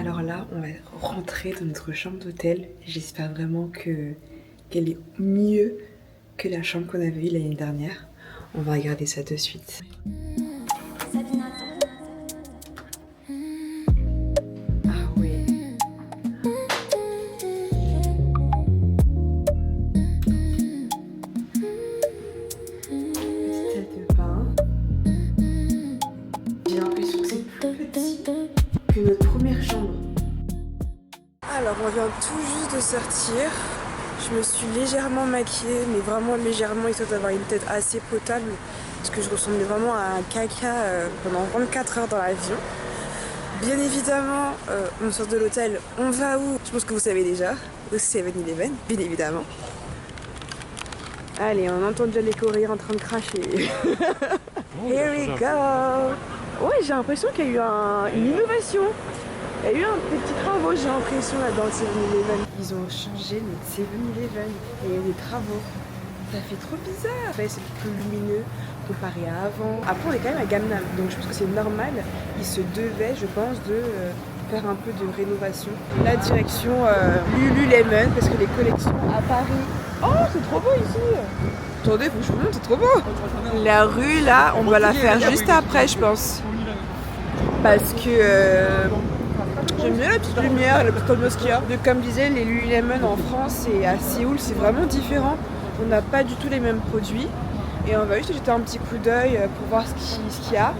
Alors là, on va rentrer dans notre chambre d'hôtel. J'espère vraiment qu'elle est mieux que la chambre qu'on avait vue l'année dernière. On va regarder ça de suite. Ah ouais. Petite salle de bain. J'ai l'impression que c'est plus petit que notre première chambre. Alors on vient tout juste de sortir. Je me suis légèrement maquillée, mais vraiment légèrement, histoire d'avoir une tête assez potable, parce que je ressemblais vraiment à un caca pendant 24 heures dans l'avion. Bien évidemment, on sort de l'hôtel, on va où? Je pense que vous savez déjà, au 7-Eleven, bien évidemment. Allez, on entend déjà les Coréens en train de cracher. Here we go! Ouais, j'ai l'impression qu'il y a eu une innovation. Il y a eu un petit travaux, j'ai l'impression, là dans le 7-Eleven. Ils ont changé notre 7-Eleven et il y a eu des travaux. Ça fait trop bizarre. Après, c'est plus lumineux comparé à avant. Après, on est quand même à Gangnam, donc je pense que c'est normal. Ils se devaient, je pense, de faire un peu de rénovation. La direction Lululemon, parce que les collections à Paris. Oh, c'est trop beau ici! Attendez, faut que je vous montre, c'est trop beau! La rue, là, on va la faire juste après, je pense. Parce que j'aime bien la petite lumière, la petite ambiance qu'il y a. Comme disait, les Lululemon en France et à Séoul, c'est vraiment différent. On n'a pas du tout les mêmes produits. Et on va juste jeter un petit coup d'œil pour voir ce qu'il y a.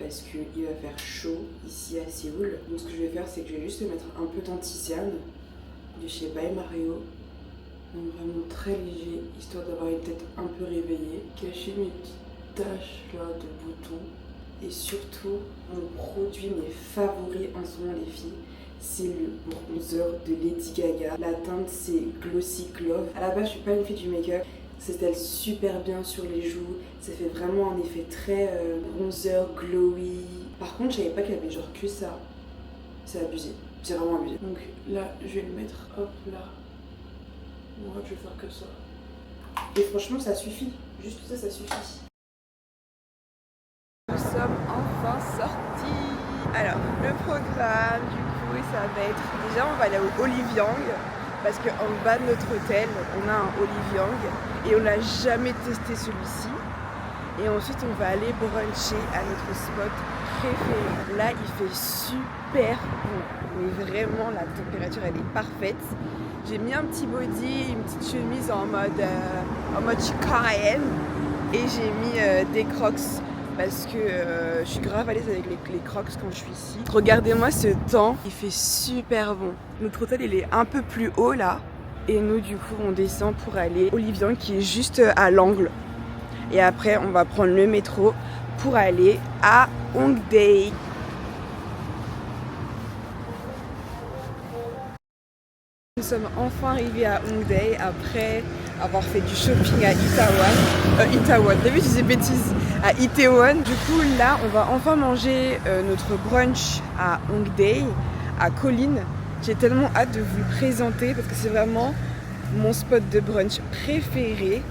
Parce qu'il va faire chaud ici à Séoul. Donc ce que je vais faire, c'est que je vais juste mettre un peu d'anti-cerne de chez By Mario. Donc vraiment très léger, histoire d'avoir une tête un peu réveillée. Cacher mes petites taches là de boutons. Et surtout, mon produit, mes favoris en ce moment les filles, c'est le bronzer de Lady Gaga. La teinte c'est Glossy Clove. À la base je suis pas une fille du make-up. Ça s'étale super bien sur les joues, ça fait vraiment un effet très bronzer, glowy. Par contre, je savais pas qu'il y avait genre que ça. C'est abusé, c'est vraiment abusé. Donc là, je vais le mettre hop là. Moi, je vais faire que ça. Et franchement, ça suffit. Juste ça, ça suffit. Nous sommes enfin sortis. Alors, le programme, du coup, ça va être... Déjà, on va aller au Olive Young. Parce qu'en bas de notre hôtel, on a un Olive Young et on n'a jamais testé celui-ci. Et ensuite, on va aller bruncher à notre spot préféré. Là, il fait super bon. Mais vraiment, la température, elle est parfaite. J'ai mis un petit body, une petite chemise en mode coréenne. Et j'ai mis des crocs. Parce que je suis grave à l'aise avec les crocs quand je suis ici. Regardez-moi ce temps, il fait super bon. Notre hôtel il est un peu plus haut là. Et nous du coup on descend pour aller au Olive Young qui est juste à l'angle. Et après on va prendre le métro pour aller à Hongdae. Nous sommes enfin arrivés à Hongdae après avoir fait du shopping à Itaewon. T'as vu, je disais bêtises, à Itaewon. Du coup, là, on va enfin manger notre brunch à Hongdae, à Colline. J'ai tellement hâte de vous le présenter parce que c'est vraiment mon spot de brunch préféré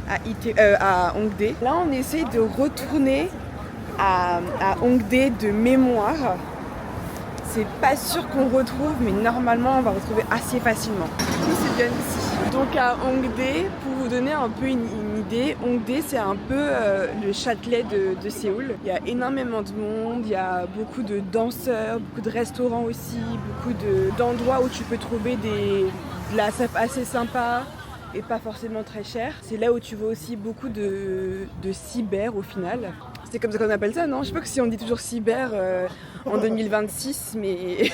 à Hongdae. Là, on essaie de retourner à Hongdae de mémoire. C'est pas sûr qu'on retrouve, mais normalement on va retrouver assez facilement. Tout c'est bien ici. Donc à Hongdae, pour vous donner un peu une idée, Hongdae c'est un peu le Châtelet de Séoul. Il y a énormément de monde, il y a beaucoup de danseurs, beaucoup de restaurants aussi, beaucoup d'endroits où tu peux trouver de la SAP assez sympa et pas forcément très cher. C'est là où tu vois aussi beaucoup de cyber au final. C'est comme ça qu'on appelle ça, non? Je sais pas si on dit toujours cyber en 2026, mais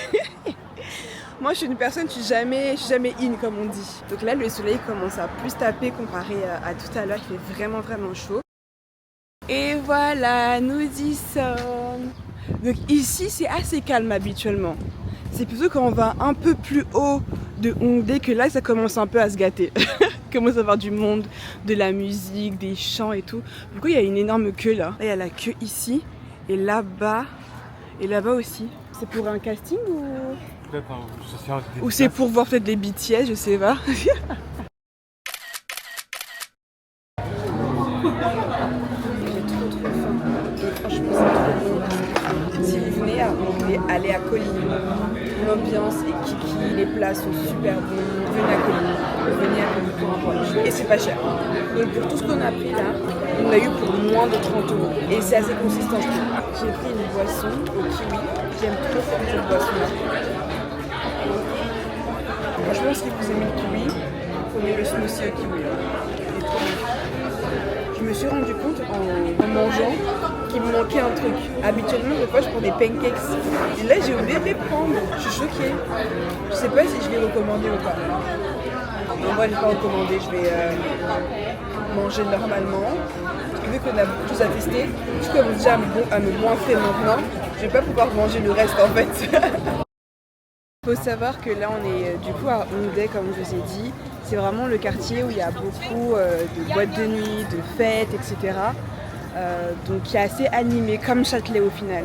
moi je suis une personne, je suis jamais in comme on dit. Donc là le soleil commence à plus taper comparé à tout à l'heure, il fait vraiment chaud. Et voilà, nous y sommes. Donc ici c'est assez calme habituellement. C'est plutôt quand on va un peu plus haut de Hongdae que là ça commence un peu à se gâter. Il commence à avoir du monde, de la musique, des chants et tout. Du coup il y a une énorme queue là. Là il y a la queue ici et là-bas aussi. C'est pour un casting ou c'est pour voir peut-être les BTS, je sais pas. Si vous venez à Hongdae, allez à Kolin. L'ambiance est kiki, les plats sont super bons. Venez à Kolin, venez à Kolin pour un brunch. Et c'est pas cher. Donc pour tout ce qu'on a pris là, on a eu pour moins de 30 €. Et c'est assez consistant. J'ai pris une boisson au kiwi. J'aime trop cette boisson là. Franchement, si vous aimez le kiwi, vous aimez le smoothie au kiwi. Il est trop bon. Je me suis rendu compte en mangeant qu'il me manquait un truc. Habituellement, des fois, je prends des pancakes. Et là, j'ai oublié de les prendre. Je suis choquée. Je sais pas si je vais recommander ou pas. En vrai, je vais pas recommander. Je vais manger normalement. Vu qu'on a beaucoup de choses à tester, je commence déjà à me goinfrer maintenant. Je vais pas pouvoir manger le reste en fait. Il faut savoir que là, on est du coup à Hongdae, comme je vous ai dit. C'est vraiment le quartier où il y a beaucoup de boîtes de nuit, de fêtes, etc. Donc qui est assez animé, comme Châtelet au final.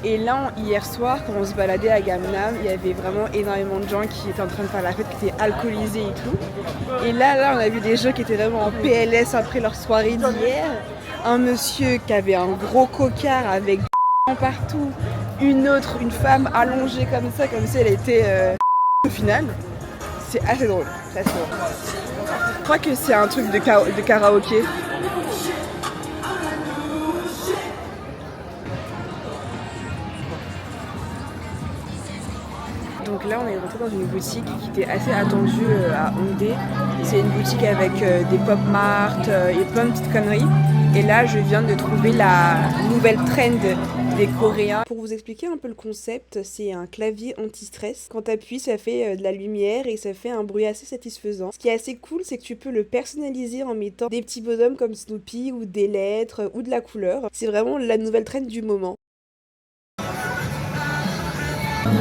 Et là, hier soir, quand on se baladait à Gangnam, il y avait vraiment énormément de gens qui étaient en train de faire la fête, qui étaient alcoolisés et tout. Et là, on a vu des gens qui étaient vraiment en PLS après leur soirée d'hier. Un monsieur qui avait un gros cocard avec des partout. Une femme allongée comme si elle était au final. C'est assez drôle. Je crois que c'est un truc de karaoké. Donc là, on est rentré dans une boutique qui était assez attendue à Hongdae. C'est une boutique avec des pop mart et plein de petites conneries. Et là, je viens de trouver la nouvelle trend des Coréens. Pour vous expliquer un peu le concept, c'est un clavier anti-stress. Quand tu appuies, ça fait de la lumière et ça fait un bruit assez satisfaisant. Ce qui est assez cool, c'est que tu peux le personnaliser en mettant des petits bonhommes comme Snoopy ou des lettres ou de la couleur. C'est vraiment la nouvelle trend du moment.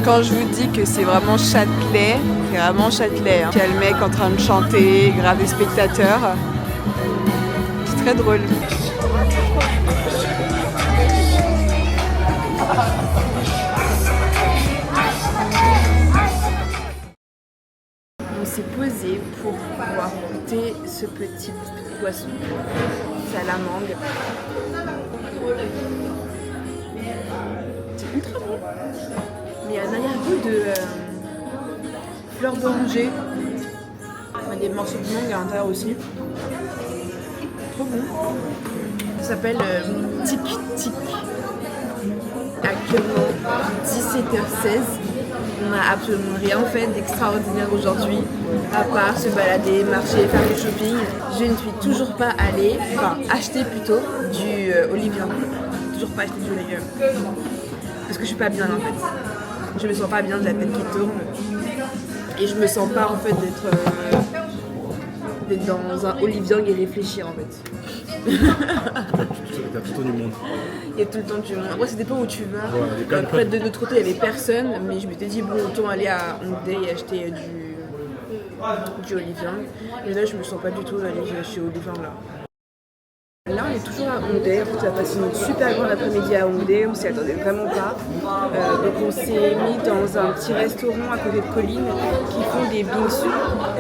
Quand je vous dis que c'est vraiment Châtelet, c'est vraiment Châtelet. Il y a le mec en train de chanter, grave des spectateurs. C'est très drôle. On s'est posé pour pouvoir goûter ce petit poisson. C'est à la mangue. C'est ultra bon. Mais il y a un arrière-goût de fleur d'oranger. Il y a des morceaux de mangue à l'intérieur aussi. Trop bon. Ça s'appelle Tic Tic. Actuellement 17h16. On n'a absolument rien fait d'extraordinaire aujourd'hui, à part se balader, marcher, faire du shopping. Je ne suis toujours pas allée, acheter plutôt du Olivier. Toujours pas acheté du Olivier. Parce que je suis pas bien en fait. Je me sens pas bien de la tête qui tourne. Et je me sens pas en fait d'être dans un Olivier et réfléchir en fait. Il y a tout le temps du monde. Il y a tout le temps du monde. Après, ça dépend où tu vas. Ouais, après, de notre côté, il n'y avait personne. Mais je m'étais dit, bon, autant aller à Hongdae et acheter du Olivier. Et là, je me sens pas du tout d'aller chez Olivier là. Là, on est toujours à Hongdae. En fait, on a passé une super grande après-midi à Hongdae. On s'y attendait vraiment pas. Donc, on s'est mis dans un petit restaurant à côté de Kolin qui font des bingsu.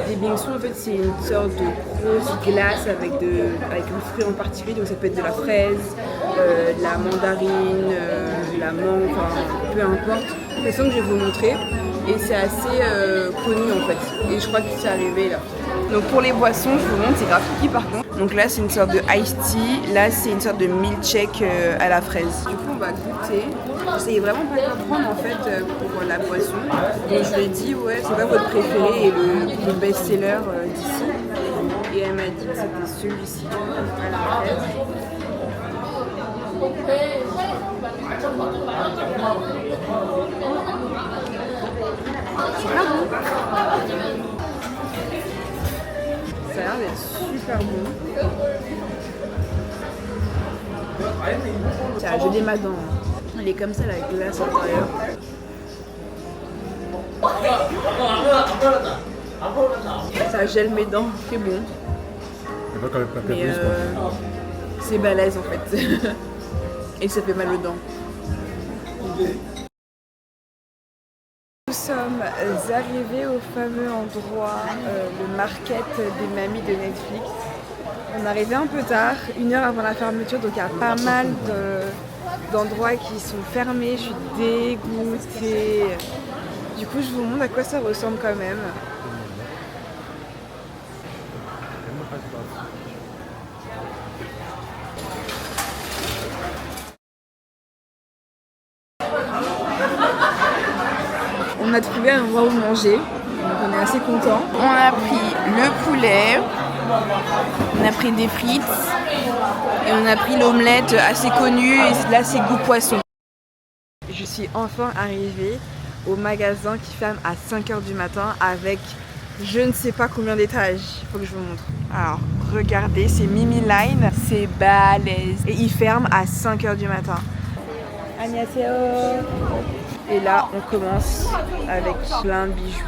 Les bingsu, en fait, c'est une sorte de grosse glace avec un fruit en particulier. Donc, ça peut être de la fraise, de la mandarine, de la mangue, enfin, peu importe. C'est ça que je vais vous montrer. Et c'est assez connu, en fait. Et je crois que c'est arrivé là. Donc pour les boissons, je vous montre, c'est grave kiki par contre. Donc là, c'est une sorte de iced tea. Là, c'est une sorte de milkshake à la fraise. Du coup, on va goûter. J'essayais vraiment pas de comprendre en fait pour la boisson. Donc je lui ai dit ouais c'est quoi votre préféré et le best-seller d'ici. Et elle m'a dit que c'était celui-ci à la fraise. C'est pas bon. Ça a l'air d'être super bon. Ça a gelé ma dent. Elle est comme ça là, avec le glace à l'intérieur. Ça gèle mes dents, c'est bon. C'est pas quand même pas Mais plus, quoi. c'est balèze en fait. Et ça fait mal aux dents. Nous sommes arrivés au fameux endroit, le market des mamies de Netflix. On est arrivé un peu tard, 1 heure avant la fermeture, donc il y a pas mal d'endroits qui sont fermés. Je suis dégoûtée. Du coup, je vous montre à quoi ça ressemble quand même. On a trouvé un endroit où manger, donc on est assez contents. On a pris le poulet, on a pris des frites et on a pris l'omelette assez connue et là c'est goût poisson. Je suis enfin arrivée au magasin qui ferme à 5h du matin avec je ne sais pas combien d'étages. Il faut que je vous montre. Alors regardez, c'est Mimi Line, c'est balèze et il ferme à 5h du matin. Annyeonghaseyo. Et là, on commence avec plein de bijoux.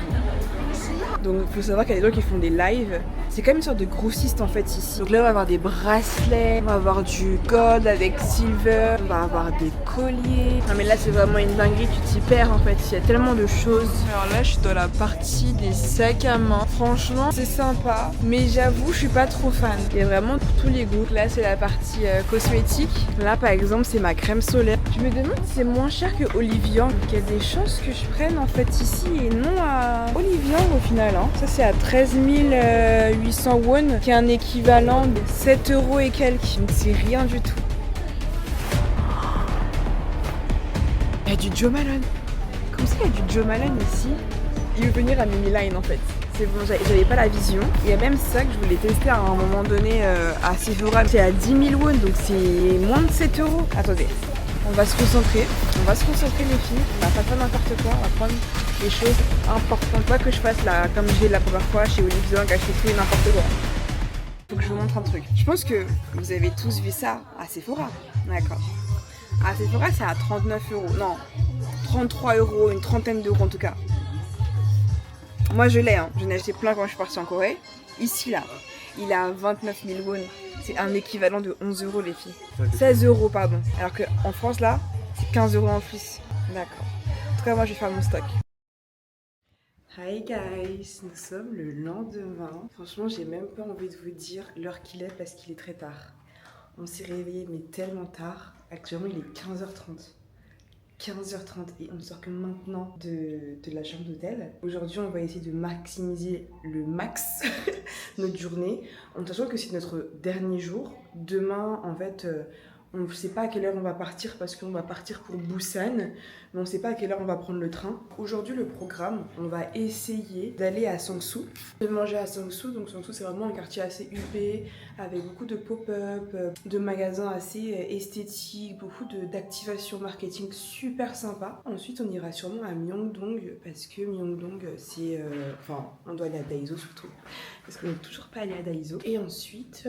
Donc, il faut savoir qu'il y a des gens qui font des lives. C'est comme une sorte de grossiste en fait ici. Donc là, on va avoir des bracelets, on va avoir du gold avec silver, on va avoir des colliers. Non mais là, c'est vraiment une dinguerie, tu t'y perds en fait. Il y a tellement de choses. Alors là, je suis dans la partie des sacs à main. Franchement, c'est sympa, mais j'avoue, je suis pas trop fan. Il y a vraiment tous les goûts. Là, c'est la partie cosmétique. Là, par exemple, c'est ma crème solaire. Je me demande si c'est moins cher que Olivian. Donc il y a des chances que je prenne en fait ici et non à Olivian au final. Hein. Ça, c'est à 13 800 won, qui est un équivalent de 7 € et quelques. Donc c'est rien du tout. Il y a du Joe Malone. Comment ça, il y a du Joe Malone ici? Il veut venir à Mimi Line en fait. C'est bon, j'avais pas la vision. Il y a même ça que je voulais tester à un moment donné à Sephora. C'est à 10 000 won, donc c'est moins de 7 €. Attendez, on va se concentrer. On va se concentrer les filles. On va pas faire n'importe quoi. On va prendre les choses importantes. Pas que je fasse là, comme j'ai la première fois chez Olivier, acheter tout et n'importe quoi. Faut que je vous montre un truc. Je pense que vous avez tous vu ça à Sephora. D'accord. À Sephora, c'est à 39 €. Non, 33 €, une trentaine d'euros en tout cas. Moi je l'ai, hein. J'en ai acheté plein quand je suis partie en Corée. Ici là, il est à 29 000 won. C'est un équivalent de 11 € les filles. 16 € pardon. Alors qu'en France là, c'est 15 € en plus. D'accord. En tout cas moi je vais faire mon stock. Hi guys, nous sommes le lendemain. Franchement j'ai même pas envie de vous dire l'heure qu'il est parce qu'il est très tard. On s'est réveillé mais tellement tard. Actuellement il est 15h30. 15h30 et on ne sort que maintenant de la chambre d'hôtel. Aujourd'hui, on va essayer de maximiser le max notre journée en sachant que c'est notre dernier jour. Demain, en fait, on ne sait pas à quelle heure on va partir parce qu'on va partir pour Busan, mais on ne sait pas à quelle heure on va prendre le train. Aujourd'hui, le programme, on va essayer d'aller à Sangsu, de manger à Sangsu. Donc Sangsu, c'est vraiment un quartier assez huppé, avec beaucoup de pop-up, de magasins assez esthétiques, beaucoup d'activations marketing super sympa. Ensuite, on ira sûrement à Myeongdong, parce que Myeongdong, c'est... Enfin, on doit aller à Daiso surtout, parce qu'on n'est toujours pas allé à Daiso. Et ensuite,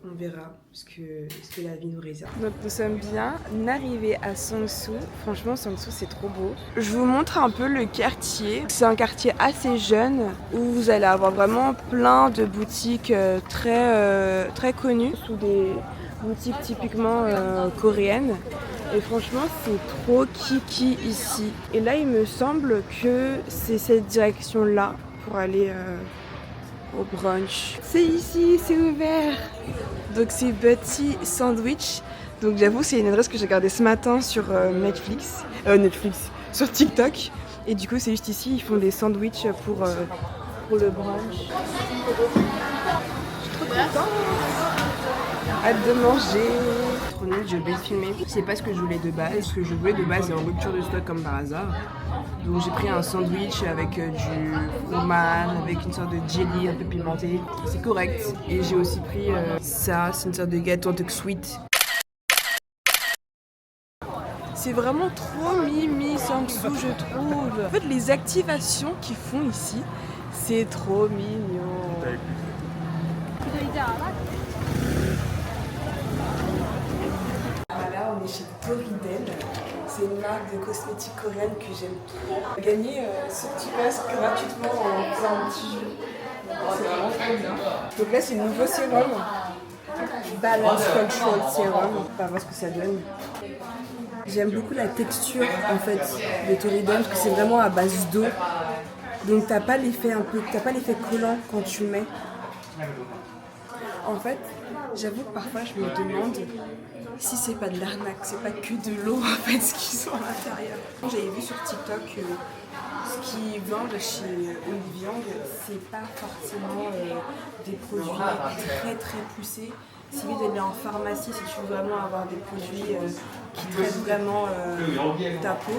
on verra ce que la vie nous réserve. Donc nous sommes bien arrivés à Sangsu. Franchement, Sangsu, c'est trop beau. Je vous montre un peu le quartier. C'est un quartier assez jeune, où vous allez avoir vraiment plein de boutiques très connues, sous des boutiques typiquement coréennes. Et franchement, c'est trop kiki ici. Et là, il me semble que c'est cette direction-là pour aller au brunch. C'est ici, c'est ouvert. Donc c'est Butty Sandwich. Donc j'avoue, c'est une adresse que j'ai regardée ce matin sur Netflix, sur TikTok. Et du coup, c'est juste ici, ils font des sandwichs pour le brunch. Je suis trop contente. Hâte de manger. trop nul, j'ai oublié de filmer. C'est pas ce que je voulais de base. Ce que je voulais de base, c'est en rupture de stock comme par hasard. Donc j'ai pris un sandwich avec du fromage, avec une sorte de jelly un peu pimenté. C'est correct. Et j'ai aussi pris ça, c'est une sorte de gâteau de sweet. C'est vraiment trop Mimi Samsou, je trouve. En fait, les activations qu'ils font ici, c'est trop mignon. Là, on est chez Toridel. C'est une marque de cosmétiques coréenne que j'aime trop. Gagner ce petit masque gratuitement en faisant un petit jeu. C'est vraiment trop bien. Donc là, c'est le nouveau sérum. Balance Control Serum. On va voir ce que ça donne. J'aime beaucoup la texture en fait de Toridel parce que c'est vraiment à base d'eau. Donc t'as pas l'effet collant quand tu le mets. En fait, j'avoue que parfois je me demande si c'est pas de l'arnaque, c'est pas que de l'eau en fait ce qu'ils ont à l'intérieur. J'avais vu sur TikTok ce qu'ils vendent chez Oliviang, c'est pas forcément des produits très très poussés. C'est mieux d'aller en pharmacie si tu veux vraiment avoir des produits qui traitent vraiment ta peau.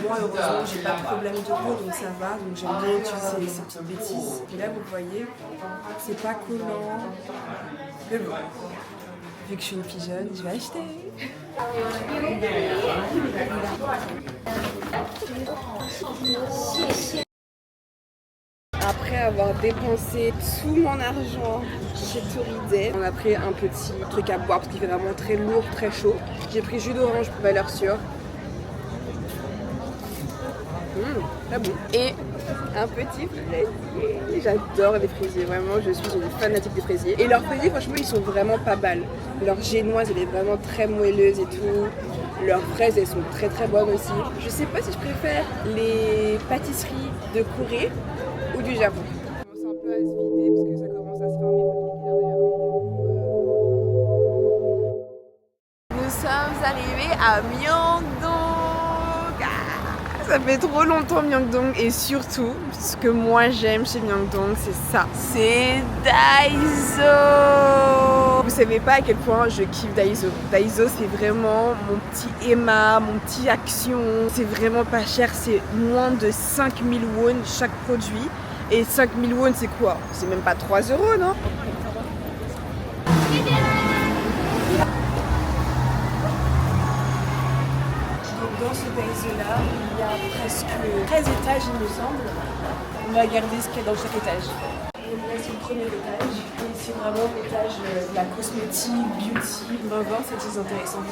Moi, heureusement, j'ai pas de problème de peau, donc ça va. Donc j'aime bien utiliser ces petites bêtises. Et là, vous voyez, c'est pas collant. Mais bon, vu que je suis une pigeonne, je vais acheter. Après avoir dépensé tout mon argent chez Toridel, on a pris un petit truc à boire parce qu'il fait vraiment très lourd, très chaud. J'ai pris jus d'orange pour valeur sûre. Très bon. Et un petit fraisier. J'adore les fraisiers, vraiment, je suis une fanatique des fraisiers. Et leurs fraisiers, franchement, ils sont vraiment pas mal. Leur génoise, elle est vraiment très moelleuse et tout. Leurs fraises, elles sont très très bonnes aussi. Je sais pas si je préfère les pâtisseries de Corée ou du Japon. Ça commence un peu à se vider parce que ça commence à se fermer pour les Nous sommes arrivés à Myeongdong. Ça fait trop longtemps Myeongdong et surtout, ce que moi j'aime chez Myeongdong, c'est ça. C'est Daiso. Vous savez pas à quel point je kiffe Daiso. Daiso, c'est vraiment mon petit Emma, mon petit Action. C'est vraiment pas cher, c'est moins de 5000 won chaque produit. Et 5000 won, c'est quoi? C'est même pas 3 €, non? Dans ce Daiso-là, il y a presque 13 étages, il me semble. On va regarder ce qu'il y a dans chaque étage. Donc là, c'est le premier étage. Et c'est vraiment l'étage de la cosmétique, beauty. On va voir, c'est très intéressant.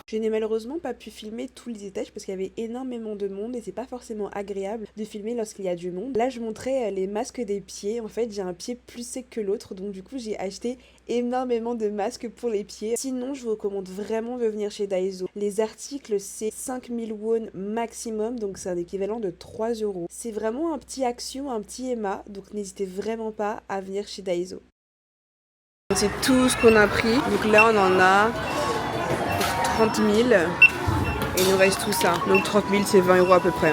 Je n'ai malheureusement pas pu filmer tous les étages parce qu'il y avait énormément de monde et c'est pas forcément agréable de filmer lorsqu'il y a du monde. Là je montrais les masques des pieds, en fait j'ai un pied plus sec que l'autre donc du coup j'ai acheté énormément de masques pour les pieds. Sinon je vous recommande vraiment de venir chez Daiso. Les articles c'est 5000 won maximum donc c'est un équivalent de 3 €. C'est vraiment un petit Action, un petit Emma donc n'hésitez vraiment pas à venir chez Daiso. C'est tout ce qu'on a pris, donc là on en a 30 000 et il nous reste tout ça. Donc 30 000 c'est 20 € à peu près.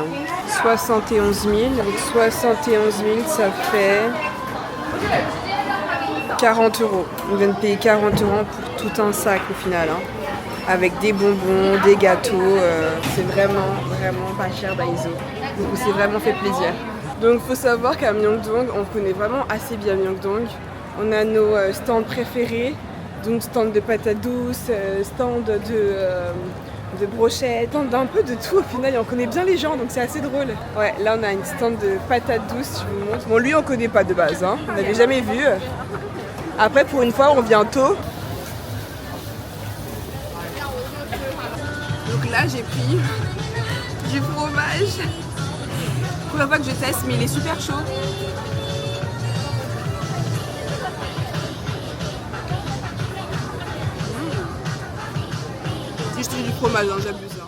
71 000, donc 71 000 ça fait 40 €. On vient de payer 40 € pour tout un sac au final. Avec des bonbons, des gâteaux. C'est vraiment pas cher Daiso. Donc on s'est vraiment fait plaisir. Donc il faut savoir qu'à Myeongdong, on connaît vraiment assez bien Myeongdong. On a nos stands préférés. Donc stand de patates douces, stand de brochettes, stand d'un peu de tout au final et on connaît bien les gens donc c'est assez drôle. Ouais, là on a une stand de patates douces, je vous montre. Bon lui on connaît pas de base, on n'avait jamais vu. Après pour une fois on vient tôt. Donc là j'ai pris du fromage. Première fois que je teste mais il est super chaud. Je te dis du fromage, j'abuse.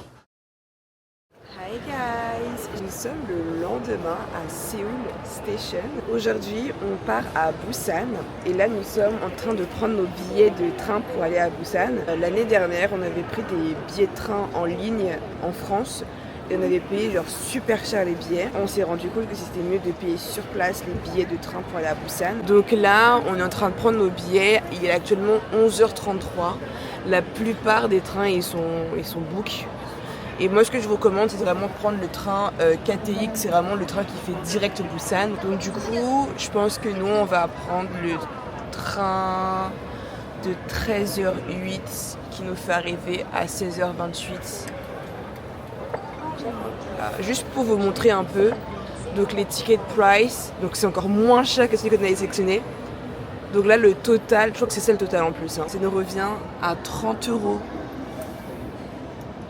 Hi guys! Nous sommes le lendemain à Seoul Station. Aujourd'hui, on part à Busan. Et là, nous sommes en train de prendre nos billets de train pour aller à Busan. L'année dernière, on avait pris des billets de train en ligne en France. Et on avait payé genre super cher les billets. On s'est rendu compte que c'était mieux de payer sur place les billets de train pour aller à Busan. Donc là, on est en train de prendre nos billets. Il est actuellement 11h33. la plupart des trains ils sont book. Et moi ce que je vous recommande c'est vraiment prendre le train KTX, c'est vraiment le train qui fait direct Busan. Donc du coup je pense que nous on va prendre le train de 13h08 qui nous fait arriver à 16h28. Juste pour vous montrer un peu, donc les tickets price, donc c'est encore moins cher que celui qu'on avait sélectionné. Donc là le total, je crois que c'est ça le total en plus, hein, ça nous revient à 30 €.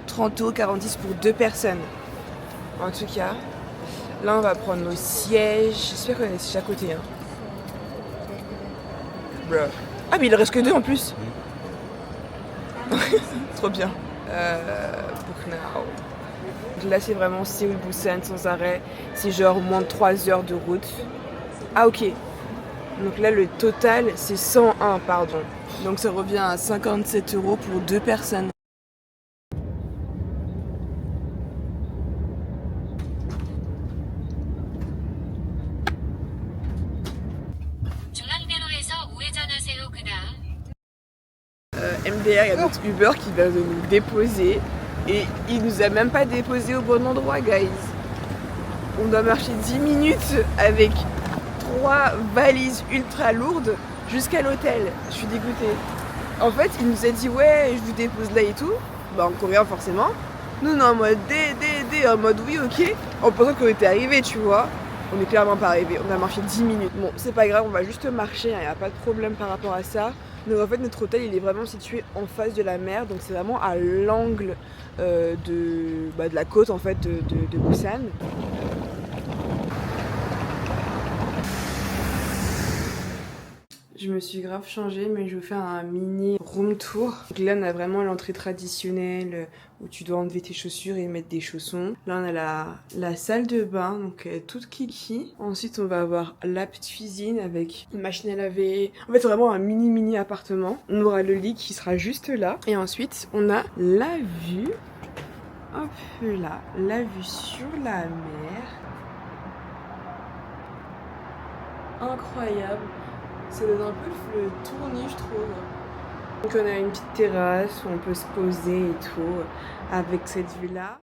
30,46 € pour 2 personnes. En tout cas, là on va prendre nos sièges. J'espère qu'on est sièges à côté. Hein. Bruh. Ah mais il reste que 2 en plus. Trop bien. Book now. Donc là c'est vraiment Séoul Busan sans arrêt. C'est genre moins de 3 heures de route. Ah ok. Donc là le total c'est 101 pardon. Donc ça revient à 57 € pour 2 personnes. MDR, il y a notre Uber qui vient de nous déposer et il nous a même pas déposé au bon endroit, guys. On doit marcher 10 minutes avec 3 valises ultra lourdes jusqu'à l'hôtel. Je suis dégoûtée. En fait, il nous a dit ouais, je vous dépose là et tout. Bah en coréen forcément. Nous on est en mode D, en mode oui ok. En pensant qu'on était arrivés, tu vois. On est clairement pas arrivés. On a marché 10 minutes. Bon, c'est pas grave, on va juste marcher, il n'y a pas de problème par rapport à ça. Donc en fait notre hôtel il est vraiment situé en face de la mer, donc c'est vraiment à l'angle de la côte en fait de Busan. Je me suis grave changée, mais je vais faire un mini room tour. Donc là, on a vraiment l'entrée traditionnelle où tu dois enlever tes chaussures et mettre des chaussons. Là, on a la salle de bain, donc toute kiki. Ensuite, on va avoir la petite cuisine avec une machine à laver. En fait, c'est vraiment un mini appartement. On aura le lit qui sera juste là. Et ensuite, on a la vue. Hop là, la vue sur la mer. Incroyable. Ça donne un peu le tournis, je trouve. Donc on a une petite terrasse où on peut se poser et tout, avec cette vue-là.